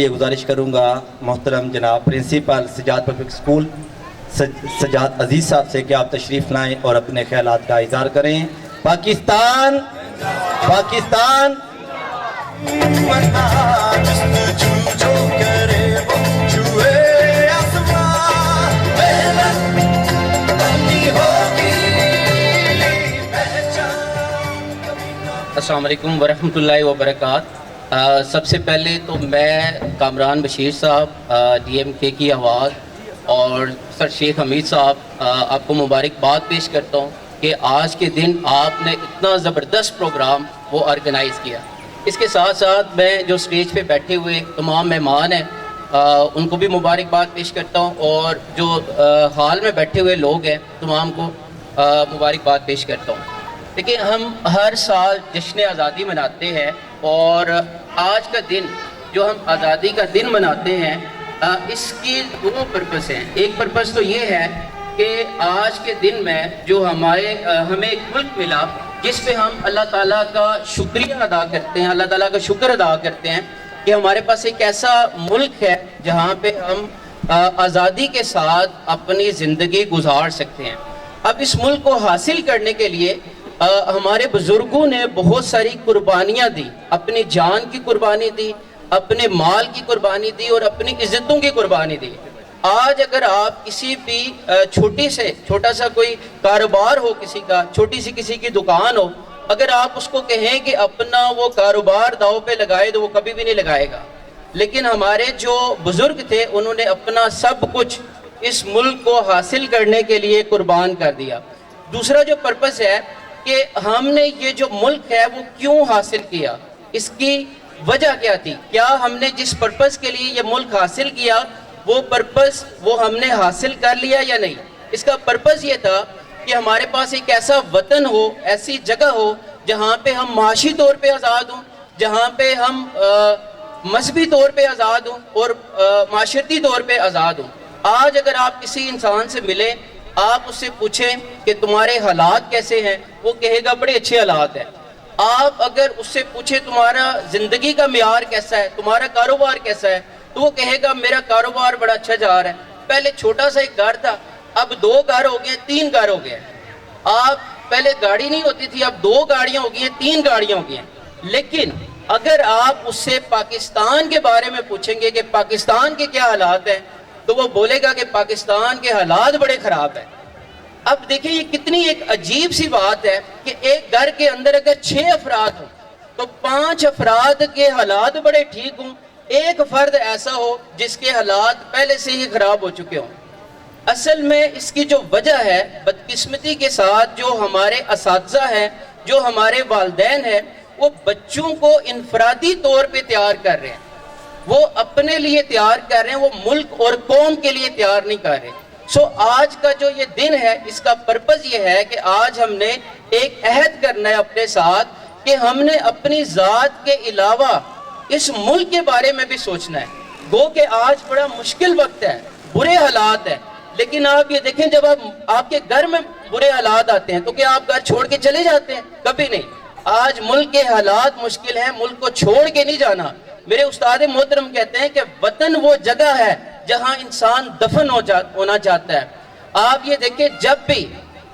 ये गुजारिश करूँगा मोहतरम जनाब principal Sajjad public school Sajjad Aziz साहब से कि आप तशरीफ़ लाएँ और अपने ख्यालात का इज़हार करें। पाकिस्तान पाकिस्तान अस्सलाम वालेकुम वरहमतुल्लाहि वबरकात। सबसे पहले तो मैं कामरान बशीर साहब DMK की आवाज़ और सर शेख हमीद साहब आपको मुबारकबाद पेश करता हूँ कि आज के दिन आपने इतना ज़बरदस्त प्रोग्राम वो ऑर्गेनाइज़ किया। इसके साथ साथ मैं जो स्टेज पे बैठे हुए तमाम मेहमान हैं उनको भी मुबारकबाद पेश करता हूँ और जो हाल में बैठे हुए लोग हैं तमाम को मुबारकबाद पेश करता हूँ। देखिए, हम हर साल जश्न आज़ादी मनाते हैं और आज का दिन जो हम आज़ादी का दिन मनाते हैं इसकी दो पर्पस हैं। एक पर्पस तो ये है कि आज के दिन में जो हमें एक मुल्क मिला जिस पे हम अल्लाह ताला का शुक्रिया अदा करते हैं, अल्लाह ताला का शुक्र अदा करते हैं कि हमारे पास एक ऐसा मुल्क है जहाँ पे हम आज़ादी के साथ अपनी ज़िंदगी गुजार सकते हैं। अब इस मुल्क को हासिल करने के लिए हमारे बुजुर्गों ने बहुत सारी कुर्बानियाँ दी, अपनी जान की कुर्बानी दी, अपने माल की कुर्बानी दी और अपनी इज्जतों की कुर्बानी दी। आज अगर आप किसी भी छोटा सा कोई कारोबार हो, किसी का छोटी सी किसी की दुकान हो, अगर आप उसको कहें कि अपना वो कारोबार दाव पे लगाए तो वो कभी भी नहीं लगाएगा। लेकिन हमारे जो बुजुर्ग थे उन्होंने अपना सब कुछ इस मुल्क को हासिल करने के लिए कुर्बान कर दिया। दूसरा जो पर्पस है कि हमने ये जो मुल्क है वो क्यों हासिल किया, इसकी वजह क्या थी, क्या हमने जिस पर्पस के लिए ये मुल्क हासिल किया वो पर्पस वो हमने हासिल कर लिया या नहीं। इसका पर्पस ये था कि हमारे पास एक ऐसा वतन हो, ऐसी जगह हो जहाँ पे हम माशी तौर पे आज़ाद हों, जहाँ पे हम मजहबी तौर पे आज़ाद हों और माशरती तौर पे आज़ाद हों। आज अगर आप किसी इंसान से मिलें, आप उससे पूछें कि तुम्हारे हालात कैसे हैं, वो कहेगा बड़े अच्छे हालात हैं। आप अगर उससे पूछें तुम्हारा ज़िंदगी का मियार कैसा है, तुम्हारा कारोबार कैसा है, तो वो कहेगा मेरा कारोबार बड़ा अच्छा जा रहा है। पहले छोटा सा एक घर था, अब 2 घर हो गए, 3 घर हो गए। आप पहले गाड़ी नहीं होती थी, अब 2 गाड़ियाँ हो गई हैं, 3 गाड़ियाँ हो गई हैं। लेकिन अगर आप उससे पाकिस्तान के बारे में पूछेंगे कि पाकिस्तान के क्या हालात हैं, तो वो बोलेगा कि पाकिस्तान के हालात बड़े ख़राब हैं। अब देखिए ये कितनी एक अजीब सी बात है कि एक घर के अंदर अगर 6 अफराद हो तो 5 अफराद के हालात बड़े ठीक हों, एक फ़र्द ऐसा हो जिसके हालात पहले से ही ख़राब हो चुके हों। असल में इसकी जो वजह है, बदकिस्मती के साथ जो हमारे असातिज़ा हैं, जो हमारे वालिदैन हैं, वो बच्चों को इनफरादी तौर पे तैयार कर रहे हैं, वो अपने लिए तैयार कर रहे हैं, वो मुल्क और कौम के लिए तैयार नहीं कर रहे। सो आज का जो ये दिन है इसका पर्पस ये है कि आज हमने एक अहद करना है अपने साथ कि हमने अपनी ज़ात के अलावा इस मुल्क के बारे में भी सोचना है। गो कि आज बड़ा मुश्किल वक्त है, बुरे हालात हैं, लेकिन आप ये देखें जब आपके घर में बुरे हालात आते हैं तो क्या आप घर छोड़ के चले जाते हैं? कभी नहीं। आज मुल्क के हालात मुश्किल हैं, मुल्क को छोड़ के नहीं जाना। मेरे उस्ताद मोहतरम कहते हैं कि वतन वो जगह है जहां इंसान दफन होना चाहता है। आप ये देखें, जब भी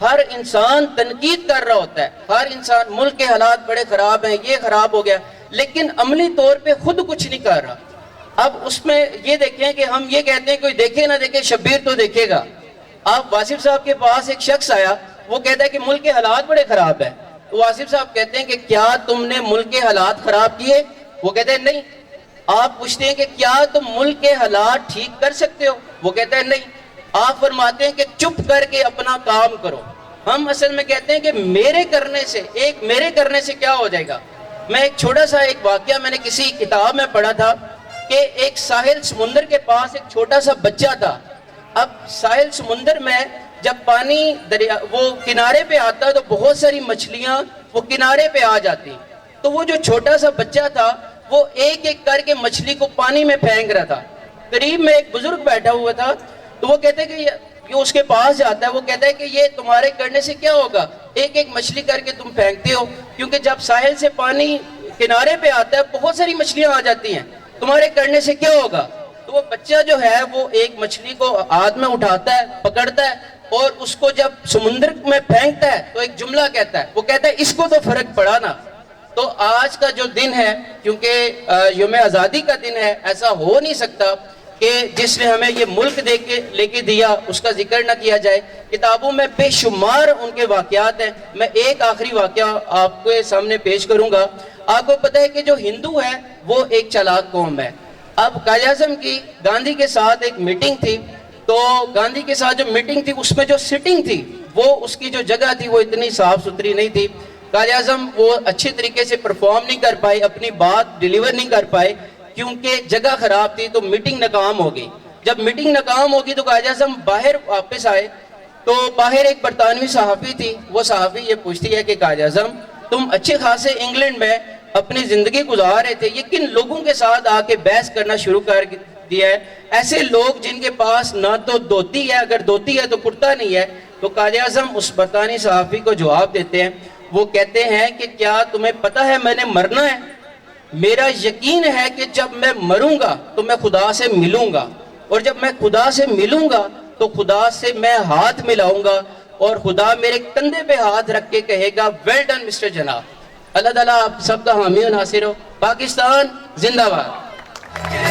हर इंसान तनकीद कर रहा होता है, हर इंसान मुल्क के हालात बड़े ख़राब हैं, ये ख़राब हो गया, लेकिन अमली तौर पे खुद कुछ नहीं कर रहा। अब उसमें ये देखें कि हम ये कहते हैं कोई देखे ना देखे, शब्बीर तो देखेगा। आप वासिफ साहब के पास एक शख्स आया, वो कहता है कि मुल्क के हालात बड़े ख़राब हैं। तो वासिफ साहब कहते हैं कि क्या तुमने मुल्क के हालात ख़राब किए? वो कहते हैं नहीं। आप पूछते हैं कि क्या तुम मुल्क के हालात ठीक कर सकते हो? वो कहता है नहीं। आप फरमाते हैं कि चुप करके अपना काम करो। हम असल में कहते हैं कि मेरे करने से क्या हो जाएगा। मैं एक छोटा सा एक वाकया मैंने किसी किताब में पढ़ा था कि एक साहिल समुंदर के पास एक छोटा सा बच्चा था। अब साहिल समुंदर में जब पानी दरिया वो किनारे पे आता तो बहुत सारी मछलियाँ वो किनारे पे आ जाती। तो वो जो छोटा सा बच्चा था वो एक एक करके मछली को पानी में फेंक रहा था। करीब में एक बुजुर्ग बैठा हुआ था, तो वो कहते कि ये उसके पास जाता है, वो कहता है कि ये तुम्हारे करने से क्या होगा, एक एक मछली करके तुम फेंकते हो, क्योंकि जब साहिल से पानी किनारे पे आता है बहुत सारी मछलियां आ जाती हैं, تمہارے کرنے سے کیا ہوگا؟ تو وہ بچہ جو ہے وہ ایک مچھلی کو ہاتھ میں اٹھاتا ہے، پکڑتا ہے اور اس کو جب سمندر میں پھینکتا ہے تو ایک جملہ کہتا ہے، وہ کہتا ہے اس کو تو فرق پڑا نا۔ تو آج کا جو دن ہے، کیونکہ یوم آزادی کا دن ہے، ایسا ہو نہیں سکتا کہ جس نے ہمیں یہ ملک لے کے دیا اس کا ذکر نہ کیا جائے۔ کتابوں میں بے شمار ان کے واقعات ہیں۔ میں ایک آخری واقعہ آپ کے سامنے پیش کروں گا۔ آپ کو پتہ ہے کہ جو ہندو ہے وہ ایک چالاک قوم ہے۔ اب قائد اعظم کی گاندھی کے ساتھ ایک میٹنگ تھی، تو گاندھی کے ساتھ جو میٹنگ تھی اس میں جو سٹنگ تھی، وہ اس کی جو جگہ تھی وہ اتنی صاف ستھری نہیں تھی۔ قائد اعظم وہ اچھے طریقے سے پرفارم نہیں کر پائے، اپنی بات ڈیلیور نہیں کر پائے کیونکہ جگہ خراب تھی، تو میٹنگ ناکام ہو گئی۔ جب میٹنگ ناکام ہوگی تو قائد اعظم باہر واپس آئے، تو باہر ایک برطانوی صحافی تھی۔ وہ صحافی یہ پوچھتی ہے کہ قائد اعظم تم اچھے خاصے انگلینڈ میں اپنی زندگی گزار رہے تھے، یہ کن لوگوں کے ساتھ آ کے بحث کرنا شروع کر دیا ہے؟ ایسے لوگ جن کے پاس نہ تو دھوتی ہے، اگر دھوتی ہے تو کرتا نہیں ہے۔ تو قائد اعظم اس برطانوی صحافی کو جواب دیتے ہیں، وہ کہتے ہیں کہ کیا تمہیں پتہ ہے میں نے مرنا ہے؟ میرا یقین ہے کہ جب میں مروں گا تو میں خدا سے ملوں گا، اور جب میں خدا سے ملوں گا تو خدا سے میں ہاتھ ملاؤں گا، اور خدا میرے کندھے پہ ہاتھ رکھ کے کہے گا ویل ڈن مسٹر جناب۔ اللہ تعالیٰ آپ سب کا حامی و ناصر ہو۔ پاکستان زندہ باد۔